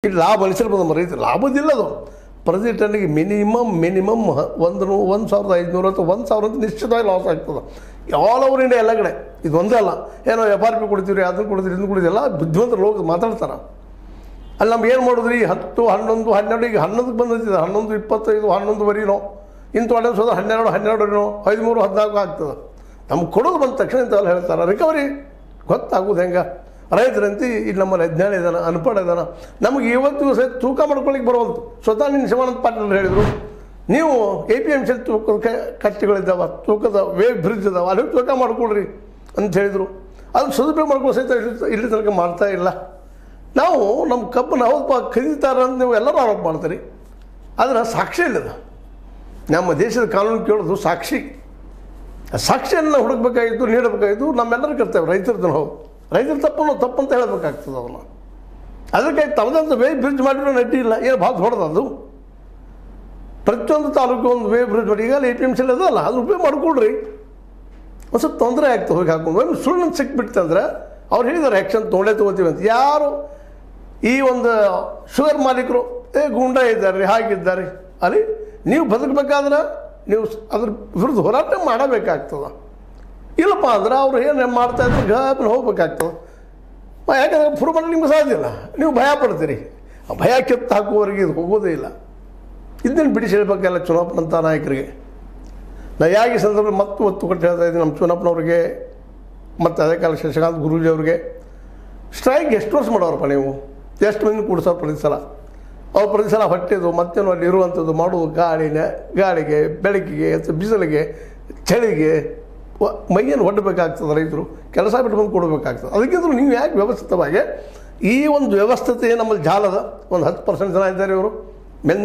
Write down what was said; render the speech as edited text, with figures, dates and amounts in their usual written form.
ಇಲ್ಲಿ ಲಾಭ ಅನಿಸಿರ್ಬೋದು ರೈತ ಲಾಭದಿಲ್ಲ ಅದು ಪ್ರತಿ ಟನ್ನಿಗೆ ಮಿನಿಮಮ್ 1,500 ಅಥವಾ 1,000 ಅಂತ ನಿಶ್ಚಿತವಾಗಿ ಲಾಸ್ ಆಗ್ತದೆ ಆಲ್ ಓವರ್ ಇಂಡಿಯಾ ಎಲ್ಲ ಕಡೆ ಇದು ಒಂದೇ ಅಲ್ಲ ಏನೋ FRP ಕೊಡ್ತೀವಿ ಅದನ್ನು ಕೊಡ್ತೀವಿ ಇದನ್ನು ಕೊಡ್ತೀವಿ ಎಲ್ಲ ಬುದ್ಧಿವಂತರು ಲೋಕ ಮಾತಾಡ್ತಾರೆ ಅಲ್ಲಿ ನಮ್ಗೆ ಏನು ಮಾಡಿದ್ರಿ 10, 11, 12 ಈಗ 11ಕ್ಕೆ ಬಂದಿದೆ 11, 25, 11ವರೆನೋ ಇಂಥ ಒಳ್ಳೆ ಸೋದ 12, 13, 14 ಆಗ್ತದೆ ನಮ್ಗೆ ಕೊಡೋದು ಬಂದ ತಕ್ಷಣ ಇಂಥವೆಲ್ಲ ಹೇಳ್ತಾರೆ ರಿಕವರಿ ಗೊತ್ತಾಗೋದು ಹೆಂಗೆ ರೈತರಂತೆ ಇಲ್ಲಿ ನಮ್ಮಲ್ಲಿ ಅಜ್ಞಾನ ಇದ್ದಾನೆ ಅನ್ಪಡ ಇದ್ದಾನೆ ನಮಗೆ ಇವತ್ತು ದಿವಸ ತೂಕ ಮಾಡ್ಕೊಳ್ಳಿಕ್ಕೆ ಬರೋದು ಸ್ವತಃ ನಿನ್ನ ಶಿವಾನಂದ ಪಾಟೀಲ್ ಹೇಳಿದರು ನೀವು APMC ತೂಕದ ಕಟ್ಟೆಗಳಿದ್ದಾವೆ ತೂಕದ ವೇವ್ ಬ್ರಿಡ್ಜ್ ಇದ್ದಾವೆ ಅಲ್ಲಿ ತೂಕ ಮಾಡ್ಕೊಳ್ರಿ ಅಂತ ಹೇಳಿದರು ಅದನ್ನು ಸದುಪಯೋಗ ಮಾಡ್ಕೊಳ್ಳೋ ಸಹಿತ ಇಲ್ಲಿ ತನಕ ಮಾಡ್ತಾ ಇಲ್ಲ ನಾವು ನಮ್ಮ ಕಬ್ಬನ್ನು ಹೌದಪ್ಪ ಖರೀದಿತಾರೆ ಅಂತ ನೀವು ಎಲ್ಲರೂ ಆರೋಪ ಮಾಡ್ತೀರಿ ಆದರೆ ಸಾಕ್ಷಿ ಇಲ್ಲದ ನಮ್ಮ ದೇಶದ ಕಾನೂನು ಕೇಳೋದು ಸಾಕ್ಷಿ ಸಾಕ್ಷಿಯನ್ನು ಹುಡುಕಬೇಕಾಗಿದ್ದು ನೀಡಬೇಕಾಗಿದ್ದು ನಮ್ಮೆಲ್ಲರೂ ಕರ್ತೇವೆ ರೈತರದ್ದು ಹೌದು ರೈತರ ತಪ್ಪಂತ ಹೇಳಬೇಕಾಗ್ತದೆ ಅದನ್ನು ಅದಕ್ಕಾಗಿ ತಮ್ಮದಂತ ವೇ ಬ್ರಿಡ್ಜ್ ಮಾಡಿರೋ ನಡ್ಡಿ ಇಲ್ಲ ಏನು ಭಾಳ ದೊಡ್ಡದು ಪ್ರತಿಯೊಂದು ತಾಲೂಕು ಒಂದು ವೇ ಬ್ರಿಡ್ಜ್ ಮಾಡಿ ಈಗ APMC ಅದಲ್ಲ ಅದು ಉಪಯೋಗ ಮಾಡ್ಕೊಳ್ರಿ ಒಂದು ಸ್ವಲ್ಪ ತೊಂದರೆ ಆಗ್ತದೆ ಹೋಗಿ ಹಾಕೊಂಡು ಒಂದು ಸುಳ್ಳು ಸಿಕ್ಬಿಡ್ತೆ ಅಂದ್ರೆ ಅವ್ರು ಹೇಳಿದ್ದಾರೆ ಆ್ಯಕ್ಷನ್ ತೊಗೊಳ್ತೀವಿ ಅಂತ ಯಾರು ಈ ಒಂದು ಶುಗರ್ ಮಾಲೀಕರು ಗೂಂಡ ಇದ್ದಾರೆ ಹಾಗಿದ್ದಾರೆ ಅಲ್ಲಿ ನೀವು ಬದುಕಬೇಕಾದ್ರೆ ನೀವು ಅದ್ರ ವಿರುದ್ಧ ಹೋರಾಟ ಮಾಡಬೇಕಾಗ್ತದೆ ಇಲ್ಲಪ್ಪ ಅಂದ್ರೆ ಅವ್ರು ಏನು ಮಾಡ್ತಾಯಿದ್ರು ಗಾಬನ ಹೋಗ್ಬೇಕಾಗ್ತದೆ ಯಾಕಂದ್ರೆ ಪ್ರೂವ್ ಮಾಡಲಿಕ್ಕೆ ನಿಮ್ಗೆ ಸಾಧ್ಯ ಇಲ್ಲ ನೀವು ಭಯ ಪಡ್ತೀರಿ ಆ ಭಯ ಕೆತ್ತು ಹಾಕುವವರೆಗೆ ಇದು ಹೋಗೋದೇ ಇಲ್ಲ ಇದನ್ನು ಬಿಡಿಸಿ ಹೇಳ್ಬೇಕಲ್ಲ ಚುನಾವಣಂಥ ನಾಯಕರಿಗೆ ನಾ ಯಾಕೆ ಈ ಸಂದರ್ಭದಲ್ಲಿ ಮತ್ತೆ ಒತ್ತು ಕೊಟ್ಟು ಹೇಳ್ತಾ ಇದ್ದೀನಿ ನಮ್ಮ ಚುನಾವಣವ್ರಿಗೆ ಮತ್ತು ಅದೇ ಕಾಲ ಶಶಿಕಾಂತ್ ಗುರೂಜಿ ಅವ್ರಿಗೆ ಸ್ಟ್ರೈಕ್ ಎಷ್ಟು ವರ್ಷ ಮಾಡೋರಪ್ಪ ನೀವು ಎಷ್ಟು ಮಂದಿ ಕೂಡಿಸೋರು ಪ್ರತಿ ಸಲ ಅವ್ರು ಪ್ರತಿ ಸಲ ಹೊಟ್ಟೆದು ಮತ್ತೇನು ಅಲ್ಲಿ ಇರುವಂಥದ್ದು ಮಾಡೋದು ಗಾಳಿಗೆ ಬೆಳಕಿಗೆ ಬಿಸಿಲಿಗೆ ಚಳಿಗೆ ಮೈಯನ್ನು ಒಡ್ಡಬೇಕಾಗ್ತದೆ ರೈತರು ಕೆಲಸ ಬಿಟ್ಟು ಬಂದು ಕೊಡಬೇಕಾಗ್ತದೆ ಅದಕ್ಕಿಂತ ನೀವು ಯಾಕೆ ವ್ಯವಸ್ಥಿತವಾಗಿ ಈ ಒಂದು ವ್ಯವಸ್ಥತೆ ನಮ್ಮಲ್ಲಿ ಜಾಲದ ಒಂದು 10% ಜನ ಇದ್ದಾರೆ ಇವರು ಮೇಲೆ